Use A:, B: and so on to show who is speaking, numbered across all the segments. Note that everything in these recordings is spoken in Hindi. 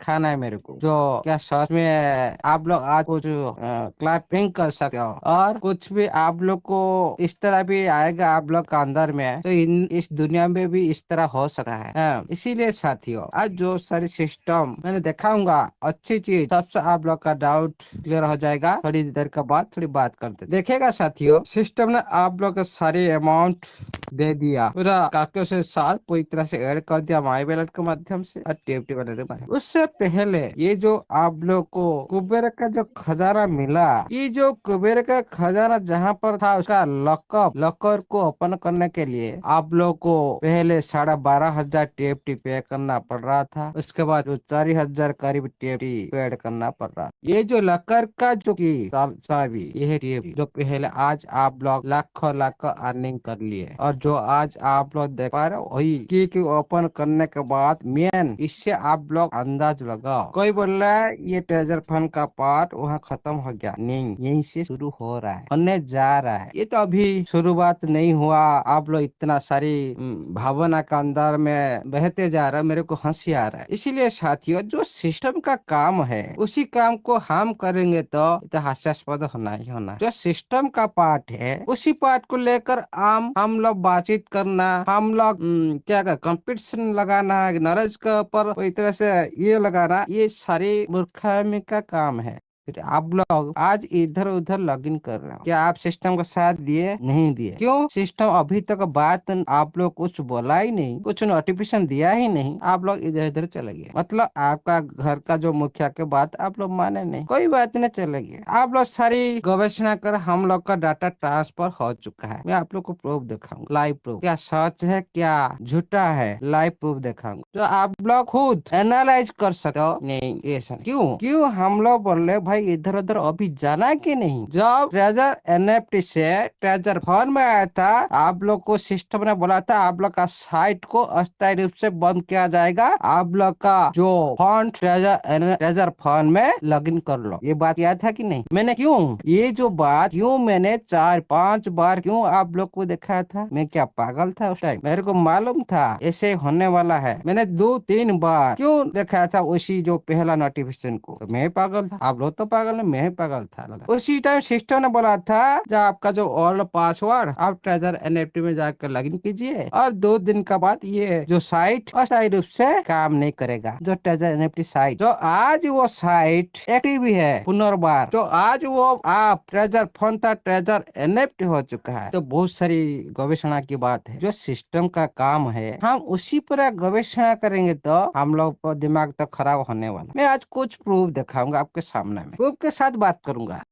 A: खाना है मेरे को। जो क्या सच में आप लोग आज कुछ क्लैपिंग कर सकते हो, और कुछ भी आप लोग को इस तरह भी आएगा आप लोग का अंदर में, तो इस दुनिया में भी इस तरह हो सकता है। इसीलिए साथियों, आज जो सारी सिस्टम मैंने दिखाऊंगा, अच्छी चीज, सबसे आप लोग का डाउट क्लियर हो जाएगा। थोड़ी देर के बाद थोड़ी बात करते देखेगा साथियों। सिस्टम ने आप लोग का सारी अमाउंट दे दिया, पूरा कागजों से साथ पूरी तरह से ऐड कर दिया माई वैलेट के माध्यम से और टीएफटी वाले के माध्यम। उससे पहले ये जो आप लोग को कुबेर का जो खजाना मिला, ये जो कुबेर का खजाना जहाँ पर था, उसका लॉकअप लॉकर को ओपन करने के लिए आप लोग को पहले 12,500 टीएफटी पे करना पड़ रहा था। उसके बाद 4,000 करीब टीएफटी पे करना पड़ रहा। ये जो लॉकर का जो की चाबी, ये है टीएफटी, जो पहले आज आप लोग लाखों लाखों अर्निंग कर लिए, और जो आज आप लोग देख पा रहे हो वही की ओपन करने के बाद मेन, इससे आप लोग अंदाज लगाओ। कोई बोल रहा है ये ट्रेजर फंड का पार्ट वहाँ खत्म हो गया, नहीं, यहीं से शुरू हो रहा है, होने जा रहा है। ये तो अभी शुरुआत नहीं हुआ, आप लोग इतना सारी भावना का अंदर में बहते जा रहा है, मेरे को हंसी आ रहा है। इसीलिए साथियों, जो सिस्टम का काम है उसी काम को हम करेंगे तो हास्यास्पद होना ही होना। जो सिस्टम का पार्ट है उसी पार्ट को लेकर हम लोग बातचीत करना, हम लोग क्या कर कंपटीशन लगाना, नॉलेज के ऊपर कोई तरह से ये लगाना, ये सारी मूर्खामी का काम है। फिर आप लोग आज इधर उधर लॉगिन कर रहे हो, क्या आप सिस्टम का साथ दिए? नहीं दिए। क्यों? सिस्टम अभी तक बात आप लोग कुछ बोला ही नहीं, कुछ नोटिफिकेशन दिया ही नहीं, आप लोग इधर इधर चले गए। मतलब आपका घर का जो मुखिया के बात आप लोग माने नहीं, कोई बात नहीं, चले गए। आप लोग सारी गवेषणा कर हम लोग का डाटा ट्रांसफर हो चुका है। मैं आप लोग को प्रूफ दिखाऊंगा, लाइव प्रूफ, क्या सच है क्या झूठा है, लाइव प्रूफ दिखाऊंगा, तो आप लोग खुद एनालाइज कर सकते हो। नहीं ऐसा नहीं। क्यों क्यों हम लोग बोल रहे भाई इधर उधर अभी जाना कि नहीं? जब ट्रेजर एनएफटी से ट्रेजर फंड में आया था, आप लोग को सिस्टम ने बोला था आप लोग का साइट को अस्थायी रूप से बंद किया जाएगा, आप लोग का जो फंड ट्रेजर फंड में लॉगिन कर लो। ये बात याद था कि नहीं? मैंने क्यों ये जो बात क्यों मैंने 4-5 बार क्यों आप लोग को दिखाया था? मैं क्या पागल था उस टाइम? मेरे को मालूम था ऐसे होने वाला है। मैंने 2-3 बार क्यों दिखाया था उसी जो पहला नोटिफिकेशन को? तो मैं पागल था, आप लोग तो पागल है, मैं ही पागल था। उसी टाइम सिस्टम ने बोला था जब आपका जो ओल्ड पासवर्ड आप ट्रेजर एनएफटी में जाकर लॉगिन कीजिए, और 2 दिन के बाद ये जो साइट अस्थायी रूप से काम नहीं करेगा। जो ट्रेजर एनएफटी साइट, जो आज वो साइट एक्टिव भी है पुनर्बार, जो आज वो आप ट्रेजर फंड था ट्रेजर एनएफटी हो चुका है। तो बहुत सारी गवेषणा की बात है, जो सिस्टम का काम है हम उसी पर गवेषणा करेंगे तो हम लोग का दिमाग तो खराब होने वाला। मैं आज कुछ प्रूफ दिखाऊंगा आपके सामने में, प्रूफ के साथ बात करूंगा।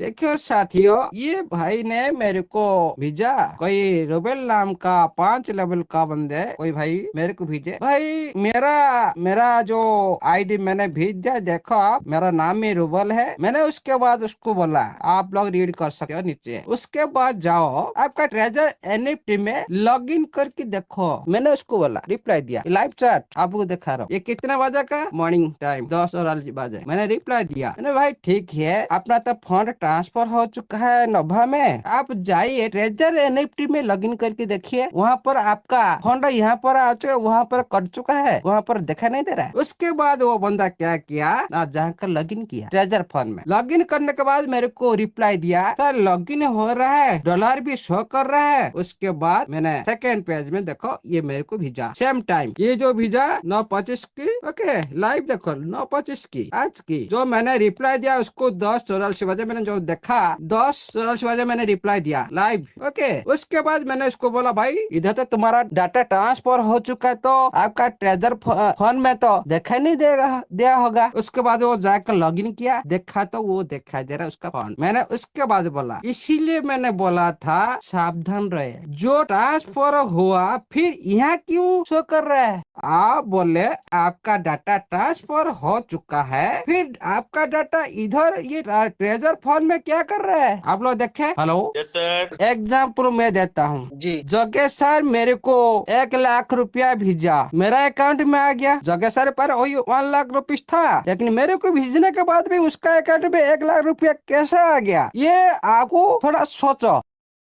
A: देखियो साथियों, ये भाई ने मेरे को भेजा, कोई रुबेल नाम का 5 लेवल का बंदे, कोई भाई मेरे को भेजे। भाई मेरा मेरा जो आईडी मैंने भेज दिया, देखो आप, मेरा नाम ही रुबेल है। मैंने उसके बाद उसको बोला आप लोग रीड कर सकते हो नीचे। उसके बाद जाओ आपका ट्रेजर एनएफटी में लॉग इन करके देखो। मैंने उसको बोला, रिप्लाई दिया, लाइव चैट आपको दिखा रहा हूँ। ये कितना बजे का? मॉर्निंग टाइम 10 बजे मैंने रिप्लाई दिया। मैंने भाई ठीक है, अपना तो फंड ट्रांसफर हो चुका है नोभा में, आप जाइए ट्रेजर एनएफटी में लॉगिन करके देखिए, वहाँ पर आपका फंड यहाँ पर आ चुका है, वहाँ पर कट चुका है, वहाँ पर दिखा नहीं दे रहा है। उसके बाद वो बंदा क्या किया ना, जाकर लॉगिन किया ट्रेजर फंड में। लॉगिन करने के बाद मेरे को रिप्लाई दिया, सर लॉगिन हो रहा है, डॉलर भी शो कर रहा है। उसके बाद मैंने सेकेंड पेज में देखो, ये मेरे को भेजा सेम टाइम, ये जो भेजा 9:25 की, ओके लाइव देखो 9:25 की आज की। जो मैंने रिप्लाई दिया उसको 10:84 बजे मैंने जो देखा, 10:84 बजे मैंने रिप्लाई दिया लाइव, ओके। उसके बाद मैंने उसको बोला भाई इधर तो तुम्हारा डाटा ट्रांसफर हो चुका है, तो आपका ट्रेजर फंड में तो देखा नहीं देगा दिया होगा। उसके बाद वो जाकर लॉगिन किया, देखा तो वो दिखाई दे रहा है उसका फंड। मैंने उसके बाद बोला, इसीलिए मैंने बोला था सावधान रहे, जो ट्रांसफर हुआ फिर यहाँ क्यों शो कर रहा है? आप बोले आपका डाटा ट्रांसफर हो चुका है, फिर आपका डाटा इधर ये ट्रेजर फंड में क्या कर रहा है? आप लोग देखे? Hello
B: yes sir.
A: एग्जाम्पल मैं देता हूँ
B: जी।
A: जगह सर मेरे को 1 लाख रुपया भेजा, मेरा अकाउंट में आ गया। जगह सर पर वही 1 लाख रुपीज था, लेकिन मेरे को भेजने के बाद भी उसका अकाउंट में 1 लाख रुपया कैसे आ गया? ये आपको थोड़ा सोचो।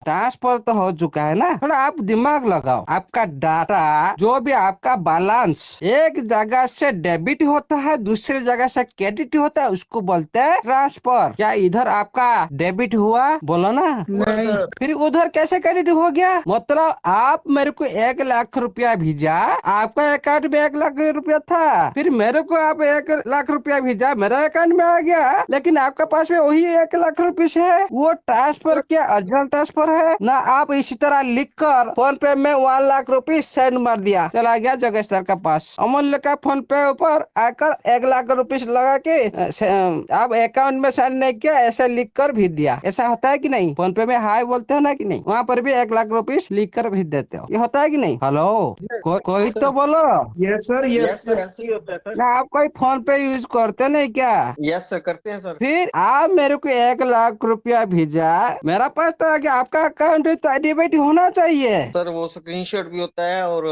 A: ट्रांसफर तो हो चुका है ना, थोड़ा आप दिमाग लगाओ। आपका डाटा जो भी आपका बैलेंस एक जगह से डेबिट होता है, दूसरी जगह से क्रेडिट होता है, उसको बोलते हैं ट्रांसफर। क्या इधर आपका डेबिट हुआ? बोलो ना।
B: नहीं।
A: फिर उधर कैसे क्रेडिट हो गया? मतलब आप मेरे को 1 लाख रुपया भेजा, आपका अकाउंट में 1 लाख रुपया था, फिर मेरे को आप 1 लाख रुपया भेजा, मेरा अकाउंट में आ गया, लेकिन आपके पास में वही 1 लाख रुपये है। वो ट्रांसफर क्या अर्जेंट ट्रांसफर है ना? आप इसी तरह लिख कर फोन पे में 1 लाख रुपये सेंड मार दिया, चला गया जगेश सर के पास। अमूल्य का फोन पे ऊपर आकर 1 लाख रुपये लगा के आप अकाउंट में सेंड नहीं किया, ऐसे लिख कर भेज दिया। ऐसा होता है कि नहीं? फोन पे में हाय बोलते हो ना कि नहीं, वहाँ पर भी 1 लाख रुपये लिख कर भेज देते हो। ये होता है कि नहीं? हेलो, कोई तो बोलो।
B: Yes sir, yes
C: sir,
B: yes.
C: ऐसे ही होता है सर।
A: ना आप कोई फोन पे यूज करते नहीं क्या?
C: यस सर, करते हैं सर।
A: फिर आप मेरे को 1 लाख रुपया भेजा, मेरा पास तो आगे आपका अकाउंट तो डेबिट होना चाहिए।
C: सर वो स्क्रीनशॉट भी होता है और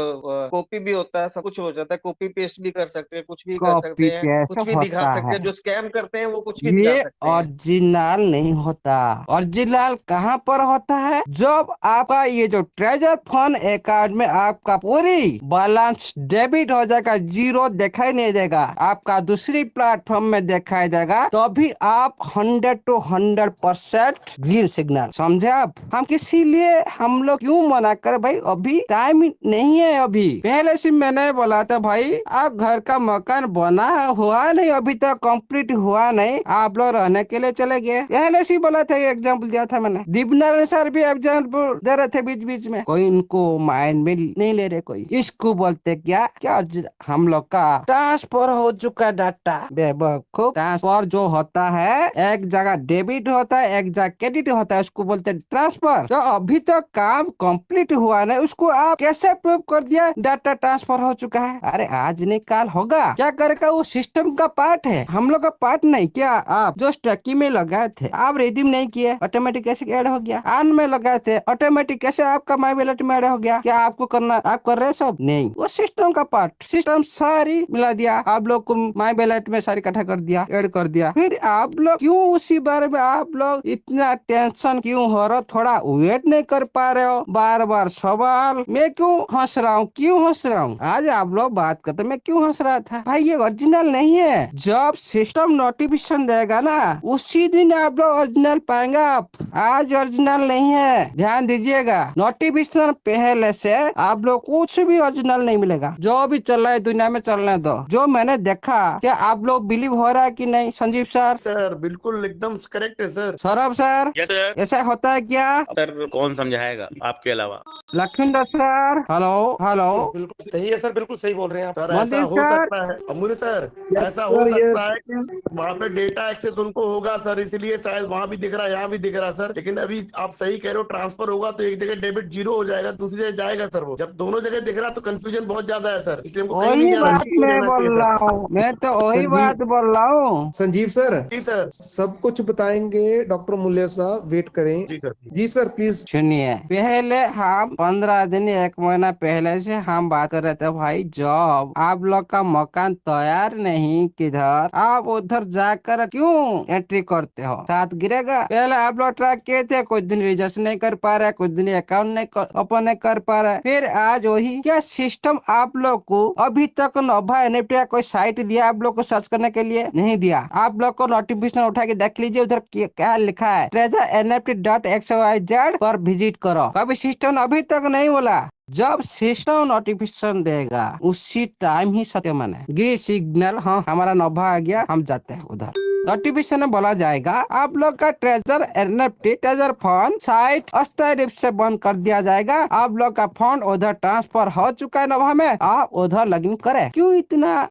C: कॉपी भी होता है, सब कुछ हो जाता है। कॉपी पेस्ट भी कर सकते हैं, कुछ भी कर
A: कॉपी
C: सकते हैं,
A: पेस्ट
C: कुछ भी दिखा
A: होता
C: सकते
A: है,
C: हैं। जो स्कैम करते हैं वो कुछ भी दिखा
A: ये
C: सकते हैं।
A: ओरिजिनल नहीं होता। ओरिजिनल कहाँ पर होता है? जब आपका ये जो ट्रेजर फंड अकाउंट में आपका पूरी बैलेंस डेबिट हो जाएगा, जीरो दिखाई नहीं देगा, आपका दूसरी प्लेटफॉर्म में दिखाई देगा, तो भी आप 100 to 100% ग्रीन सिग्नल। समझे आप? हम इसीलिए हम लोग क्यों मना कर भाई, अभी टाइम नहीं है। अभी पहले से मैंने बोला था भाई, आप घर का मकान बना हुआ नहीं, अभी तक कंप्लीट हुआ नहीं, आप लोग रहने के लिए चले गए। पहले से बोला था, एग्जाम्पल दिया था मैंने। दीपनारायण सर भी एग्जाम्पल दे रहे थे बीच बीच में, कोई इनको माइंड में नहीं ले रहे कोई। इसको बोलते क्या क्या हम लोग का ट्रांसफर हो चुका डाटा। बेवकूफ, ट्रांसफर जो होता है एक जगह डेबिट होता है, एक जगह क्रेडिट होता है, उसको बोलते हैं ट्रांसफर। तो अभी तक काम कंप्लीट हुआ नहीं, उसको आप कैसे प्रूव कर दिया डाटा ट्रांसफर हो चुका है? अरे आज नहीं काल होगा। क्या करेगा? वो सिस्टम का पार्ट है, हम लोग का पार्ट नहीं। क्या आप जो स्टकी में लगाए थे, आप रिडीम नहीं किए, ऑटोमेटिक कैसे ऐड हो गया? आन में लगाए थे, ऑटोमेटिक कैसे आपका माई वॉलेट में ऐड हो गया? क्या आपको करना, आप कर रहे सब नहीं? वो सिस्टम का पार्ट, सिस्टम सारी मिला दिया, आप लोग को माई वॉलेट में सारी इकट्ठा कर दिया, ऐड कर दिया। फिर आप लोग क्यों उसी बारे में आप लोग इतना टेंशन क्यों हो रहे हो? थोड़ा वेट नहीं कर पा रहे हो? बार बार सवाल। मैं क्यों हंस रहा हूँ? क्यों हंस रहा हूँ? आज आप लोग बात करते, मैं क्यों हंस रहा था भाई? ये ओरिजिनल नहीं है। जब सिस्टम नोटिफिकेशन देगा ना, उसी दिन आप लोग ओरिजिनल पाएंगे। आप आज ओरिजिनल नहीं है, ध्यान दीजिएगा। नोटिफिकेशन पहले से आप लोग कुछ भी ओरिजिनल नहीं मिलेगा। जो भी चल रहा है दुनिया में चलने दो। जो मैंने देखा, क्या आप लोग बिलीव हो रहा है कि नहीं? संजीव सर,
B: सर बिल्कुल एकदम करेक्ट है sir.
A: Saurabh sir,
D: yes sir.
A: ऐसा होता है क्या?
D: सर कौन समझाएगा आपके अलावा?
A: Lakhwinder sir, hello hello.
E: बिल्कुल सही है सर, बिल्कुल सही बोल रहे हैं आप।
B: सर ऐसा
A: मंदिर
B: हो
A: सर,
B: सकता है अमूल्य सर,
E: Yes,
B: ऐसा
E: sir,
B: हो सकता
E: yes.
B: है कि वहाँ पे डेटा एक्सेस उनको होगा सर, इसलिए शायद वहाँ भी दिख रहा है, यहाँ भी दिख रहा है सर। लेकिन अभी आप सही कह रहे हो, ट्रांसफर होगा तो एक जगह डेबिट जीरो हो जाएगा, दूसरी जगह जाएगा सर। वो जब दोनों जगह दिख रहा है तो कंफ्यूजन बहुत ज्यादा है सर, इसलिए हमको कहीं नहीं
A: वही
B: जाना
A: बात
B: चाहिए,
A: मैं
B: जाना
A: बोल
B: चाहिए
A: रहा
B: सर।
A: हूँ, मैं तो वही
E: संजीव
A: बात बोल रहा हूँ।
E: संजीव सर,
B: जी सर।
E: सब कुछ बताएंगे डॉक्टर मूल्य साहब, वेट करें।
B: जी सर।
E: जी सर प्लीज।
A: सुनिए, पहले हम 15 दिन 1 महीना पहले से हम बात कर रहे थे भाई, जब आप लोग का मकान तैयार नहीं, किधर आप उधर जाकर क्यों एंट्री करते हो? साथ गिरेगा। पहले आप लोग ट्रैक किए थे, कुछ दिन रजिस्टर नहीं कर पा रहे, कुछ दिन अकाउंट नहीं ओपन नहीं कर पा रहे, फिर आज वही क्या सिस्टम आप लोग को अभी तक नोवा एनएफटी का कोई साइट दिया आप लोग को सर्च करने के लिए? नहीं दिया। आप लोग को नोटिफिकेशन उठा के देख लीजिए, उधर क्या लिखा है, treasureNFT.xyz पर विजिट करो। कभी सिस्टम अभी तक नहीं बोला। जब सिस्टम नोटिफिकेशन देगा उसी टाइम ही सत्य माने ग्रीन सिग्नल, हाँ हमारा नोवा आ गया, हम जाते हैं उधर। नोटिफिकेशन में बोला जाएगा आप लोग का treasure NFT treasure fund site अस्थायी रूप से बंद कर दिया जाएगा। आप लोग का फंड उधर ट्रांसफर हो चुका है नोवा में, आप उधर लॉगिन करें। क्यों इतना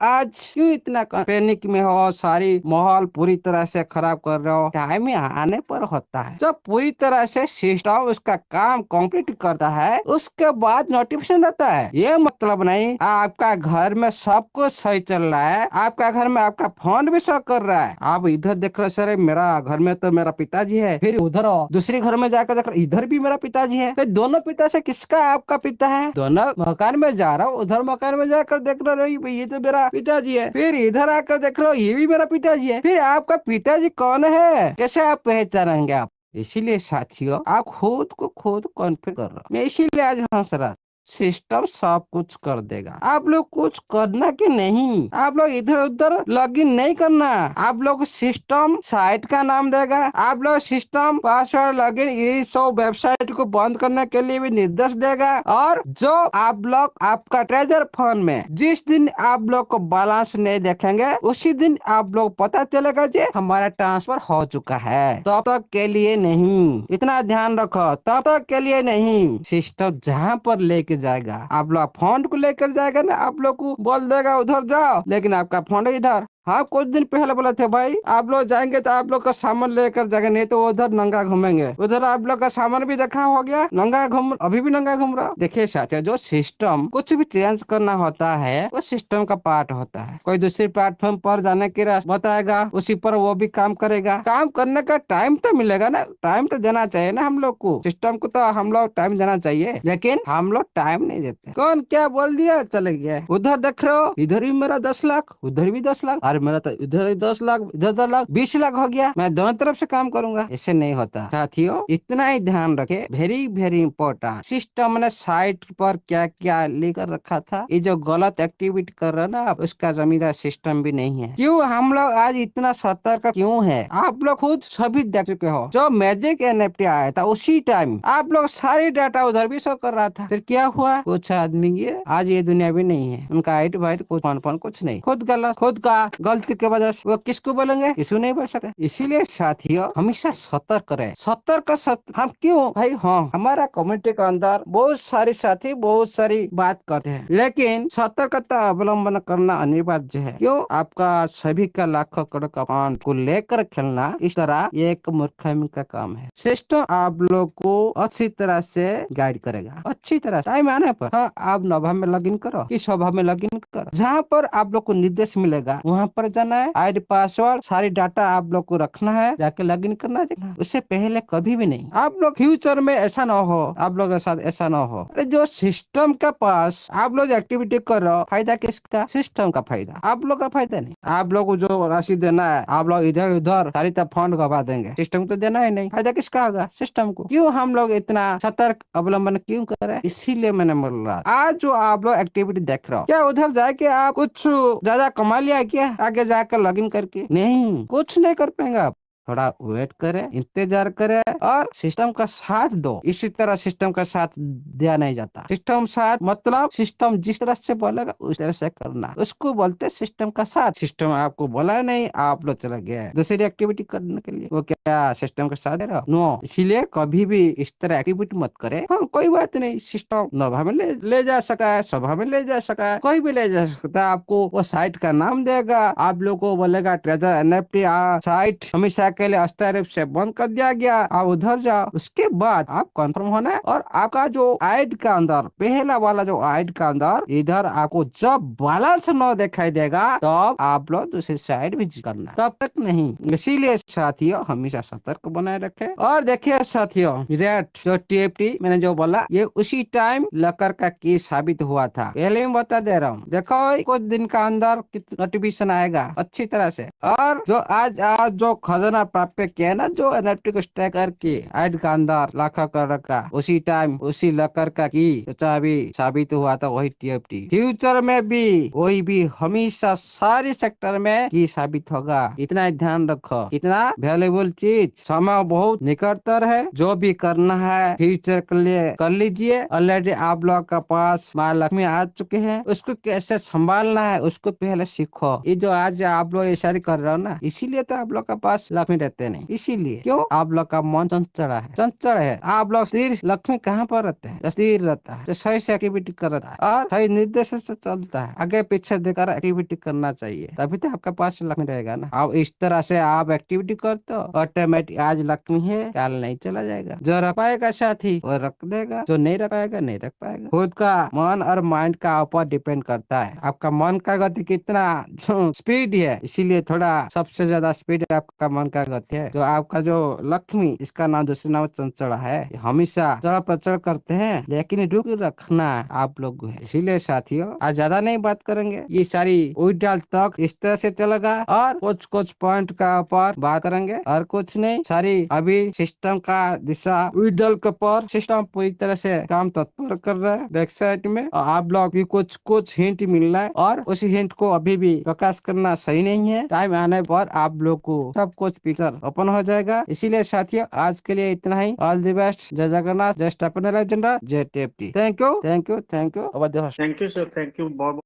A: पैनिक में हो? सारी माहौल पूरी तरह से खराब कर रहे हो। टाइम आने पर होता है, जब पूरी तरह से सिस्टम उसका काम कंप्लीट करता है, उसके बाद नोटिफिकेशन आता है। ये मतलब नहीं आपका घर में सब कुछ सही चल रहा है, आपका घर में आपका फंड भी सब कर रहा है। आप इधर देख रहे सर, मेरा घर में तो मेरा पिताजी है, फिर उधर दूसरी घर में जाकर देख रहे इधर भी मेरा पिताजी है, फिर दोनों पिता से किसका आपका पिता है? दोनों मकान में जा रहा हूँ, उधर मकान में जाकर देख रहे हो ये तो मेरा पिताजी है, फिर इधर आकर देख रहे हो ये भी मेरा पिताजी है। फिर आपका पिताजी कौन है? कैसे आप पहचानेंगे? आप इसीलिए साथियों आप खुद को खुद कॉन्फिगर कर रहे हो। मैं इसीलिए आज हंस रहा। सिस्टम सब कुछ कर देगा, आप लोग कुछ करना कि नहीं। आप लोग इधर उधर लॉगिन नहीं करना। आप लोग सिस्टम साइट का नाम देगा, आप लोग सिस्टम पासवर्ड लॉगिन ये सब वेबसाइट को बंद करने के लिए भी निर्देश देगा। और जो आप लोग आपका ट्रेजर फंड में जिस दिन आप लोग को बैलेंस नहीं देखेंगे उसी दिन आप लोग पता चलेगा जी हमारा ट्रांसफर हो चुका है। तब तक के लिए नहीं, इतना ध्यान रखो, तब तक के लिए नहीं। सिस्टम जहाँ पर लेके जाएगा, आप लोग फंड को लेकर जाएगा ना, आप लोग को बोल देगा उधर जाओ, लेकिन आपका फंड इधर। हाँ, कुछ दिन पहले बोला थे भाई आप लोग जाएंगे तो आप लोग का सामान लेकर जाएंगे, नहीं तो उधर नंगा घूमेंगे। उधर आप लोग का सामान भी देखा हो गया, नंगा घूम, अभी भी नंगा घूम रहा। देखिए साथियों, जो सिस्टम कुछ भी चेंज करना होता है वो सिस्टम का पार्ट होता है। कोई दूसरे प्लेटफॉर्म पर जाने के रास्ता बताएगा, उसी पर वो भी काम करेगा। काम करने का टाइम तो मिलेगा ना, टाइम तो देना चाहिए ना हम लोग को। सिस्टम को तो हम लोग टाइम देना चाहिए, लेकिन हम लोग टाइम नहीं देते। कौन क्या बोल दिया चले गया। उधर देख रहे हो, इधर भी मेरा 10 लाख, उधर भी 10 लाख, अरे मेरा तो इधर 10 लाख, इधर 10 लाख, 20 लाख हो गया। मैं दोनों तरफ से काम करूंगा, ऐसे नहीं होता साथियों। इतना ही ध्यान रखे, वेरी वेरी इंपॉर्टेंट। सिस्टम ने साइट पर क्या क्या लिखकर रखा था, ये जो गलत एक्टिविटी कर रहा ना उसका जमींदार सिस्टम भी नहीं है। क्यों हम लोग आज इतना सतर्क क्यों है, आप लोग खुद सभी देख चुके हो। जो मैजिक एनएफटी आया था उसी टाइम आप लोग सारी डाटा उधर भी शो कर रहा था। फिर क्या हुआ, कुछ आदमी ये आज ये दुनिया भी नहीं है, उनका हाइट वाइट कुछ नहीं, खुद गलत, खुद का गलती के वजह से वो किसको बोलेंगे, किसी नहीं बोल सकते। इसीलिए साथियों हमेशा सतर्क रहे। सतर्क हम क्यों भाई, हाँ हमारा कम्युनिटी के अंदर बहुत सारे साथी बहुत सारी बात करते हैं, लेकिन सतर्कता अवलंबन करना अनिवार्य है। क्यों, आपका सभी का लाखों करोड़ का फंड को लेकर खेलना इस तरह ये एक मूर्खामी का काम है। सिस्टम आप लोग को अच्छी तरह से गाइड करेगा, अच्छी तरह टाइम आने पर। हाँ, आप नोवा में लॉगिन करो कि शोभा में लॉगिन करो, जहाँ पर आप लोग को निर्देश मिलेगा वहाँ पर जाना है, आईडी पासवर्ड सारी डाटा आप लोग को रखना है, जाके लॉगिन करना है। उससे पहले कभी भी नहीं। आप लोग फ्यूचर में ऐसा ना हो, आप लोग के साथ ऐसा ना हो। अरे जो सिस्टम के पास आप लोग एक्टिविटी कर रहे हो, फायदा किसका, सिस्टम का फायदा, आप लोग का फायदा नहीं। आप लोग को जो राशि देना है आप लोग इधर उधर सारी तरफ फंड गवा देंगे, सिस्टम को देना ही नहीं, फायदा किसका होगा, सिस्टम को। क्यों हम लोग इतना सतर्क अवलंबन क्यों कर रहे हैं, इसीलिए मैंने बोल रहा आज जो आप लोग एक्टिविटी देख रहे हो, क्या उधर जाके आप कुछ ज्यादा कमा लिया क्या आगे जाकर लॉगिन करके, नहीं, कुछ नहीं कर पाएंगे आप। थोड़ा वेट करें, इंतजार करें और सिस्टम का साथ दो। इसी तरह सिस्टम का साथ दिया नहीं जाता। सिस्टम साथ मतलब सिस्टम जिस तरह से बोलेगा उस तरह से करना, उसको बोलते सिस्टम का साथ। सिस्टम आपको बोला नहीं, आप लोग चले गए दूसरी एक्टिविटी करने के लिए, वो क्या सिस्टम का साथ दे रहा, नो। इसीलिए कभी भी इस तरह एक्टिविटी मत करे। हाँ, कोई बात नहीं, सिस्टम नोवा में ले जा सका है, सभा में ले जा सका है, कोई भी ले जा सकता है। आपको वो साइट का नाम देगा, आप लोग को बोलेगा ट्रेजर एनएफटी साइट हमेशा के लिए अस्थायी रूप से बंद कर दिया गया, आप उधर जाओ। उसके बाद आप कंफर्म होना है और आपका जो आइड का अंदर पहला वाला जो आइड का अंदर इधर आपको जब बैलेंस न दिखाई देगा तब आप लोग दूसरी साइड भी करना, तब तक नहीं। इसीलिए साथियों हमेशा सतर्क बनाए रखे। और देखिए साथियों, रेट जो टीएफटी मैंने जो बोला ये उसी टाइम लकर का केस साबित हुआ था, पहले मैं बता दे रहा हूँ। देखो कुछ दिन का अंदर नोटिफिकेशन आएगा अच्छी तरह से। और जो आज जो खजाना प्राप्त किया ना, जो एनएफटी को स्टैक करके आइड का अंदर लाखों करोड़ का, उसी टाइम उसी लकर का की चाबी साबित हुआ था वही टीएफटी। फ्यूचर में भी वही भी हमेशा सारे सेक्टर में की साबित होगा। इतना ध्यान रखो, इतना वैल्यूएबल चीज, समय बहुत निकटतर है। जो भी करना है फ्यूचर के लिए कर लीजिए। ऑलरेडी आप लोग का पास माँ लक्ष्मी आ चुके हैं, उसको कैसे संभालना है उसको पहले सीखो। ये जो आज आप लोग इशारे कर रहे हो ना, इसीलिए तो आप लोग का पास लक्ष्मी रहते नहीं। इसीलिए क्यों, आप लोग का मन चंचल है, चंचल है। आप लोग स्थिर लक्ष्मी कहाँ पर रहते हैं, स्थिर रहता है, सही से एक्टिविटी करता है और सही निर्देश से चलता है। आगे पीछे देखकर एक्टिविटी करना चाहिए, तभी तो आपके पास लक्ष्मी रहेगा ना। अब इस तरह से आप एक्टिविटी करते हो, ऑटोमेटिक आज लक्ष्मी है कल नहीं चला जाएगा। जो रख पाएगा साथी वो रख देगा, जो नहीं रख पाएगा नहीं रख पाएगा। खुद का मन और माइंड का ऊपर डिपेंड करता है, आपका मन का गति कितना स्पीड है। इसीलिए थोड़ा सबसे ज्यादा स्पीड आपका मन का स्वागत है। जो आपका जो लक्ष्मी, इसका नाम दूसरा नाम चंचला है, हमेशा चढ़ प्रचढ़ करते हैं, लेकिन रुक रखना आप लोग को है। इसीलिए साथियों आज ज्यादा नहीं बात करेंगे, ये सारी विड्रॉल तक इस तरह से चलेगा और कुछ कुछ पॉइंट का ऊपर बात करेंगे और कुछ नहीं। सारी अभी सिस्टम का दिशा विड्रॉल के ऊपर सिस्टम पूरी तरह से काम तत्पर कर रहा है वेबसाइट में, और आप लोग भी कुछ कुछ हिंट मिल रहा है और उसी हिंट को अभी भी प्रकाश करना सही नहीं है। टाइम आने पर आप लोग को सब कुछ पिक्चर ओपन हो जाएगा। इसीलिए साथियों आज के लिए इतना ही। ऑल द बेस्ट, जय जगन्नाथ, जय स्टेफन एलेक्जेंडर, जय टेप्टी। Thank you, thank you, thank you.
C: Thank you sir, thank you बहुत।